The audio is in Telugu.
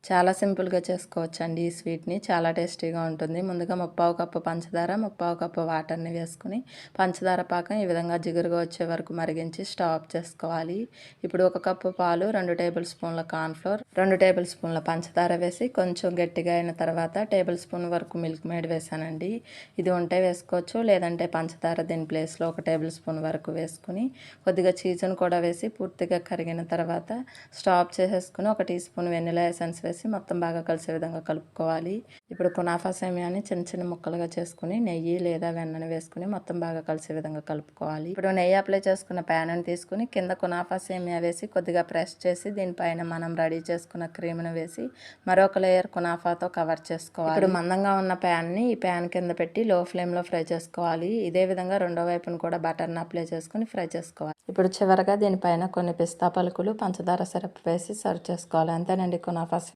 చాలా సింపుల్‌గా చేసుకోవచ్చండి ఈ స్వీట్‌ని. చాలా టేస్టీగా ఉంటుంది. ముందుగా ముప్పావు కప్పు పంచదార, ముప్పావు కప్పు వాటర్‌ని వేసుకొని, పంచదార పాకం ఈ విధంగా జిగురుగా వచ్చే వరకు మరిగించి స్టవ్ ఆఫ్ చేసుకోవాలి. ఇప్పుడు 1 కప్పు పాలు, 2 టేబుల్ స్పూన్ల కార్న్‌ఫ్లోర్, 2 టేబుల్ స్పూన్ల పంచదార వేసి కొంచెం గట్టిగా అయిన తర్వాత టేబుల్ స్పూన్ వరకు మిల్క్ మేడ్ వేసానండి. ఇది ఉంటే వేసుకోవచ్చు, లేదంటే పంచదార దీని ప్లేస్‌లో 1 టేబుల్ స్పూన్ వరకు వేసుకొని, కొద్దిగా చీజును కూడా వేసి పూర్తిగా కరిగిన తర్వాత స్టవ్ ఆఫ్ చేసేసుకొని 1 టీ స్పూన్ వెనిలా ఎసెన్స్ వేసి మొత్తం బాగా కలిసే విధంగా కలుపుకోవాలి. ఇప్పుడు కునాఫా సేమియాని చిన్న చిన్న ముక్కలుగా చేసుకుని నెయ్యి లేదా వెన్నని వేసుకుని మొత్తం బాగా కలిసే విధంగా కలుపుకోవాలి. ఇప్పుడు నెయ్యి అప్లై చేసుకున్న ప్యాన్ని తీసుకుని కింద కునాఫా సేమియా వేసి కొద్దిగా ప్రెస్ చేసి దీనిపైన మనం రెడీ చేసుకున్న క్రీమ్ను వేసి మరొక లేయర్ కునాఫాతో కవర్ చేసుకోవాలి. ఇప్పుడు మందంగా ఉన్న ప్యాన్ని ఈ ప్యాన్ కింద పెట్టి లో ఫ్లేమ్లో ఫ్రై చేసుకోవాలి. ఇదే విధంగా రెండో వైపును కూడా బటర్ని అప్లై చేసుకుని ఫ్రై చేసుకోవాలి. ఇప్పుడు చివరగా దీనిపైన కొన్ని పిస్తా పలుకులు, పంచదార సిరప్ వేసి సర్వ్ చేసుకోవాలి. అంతేనండి కునాఫా.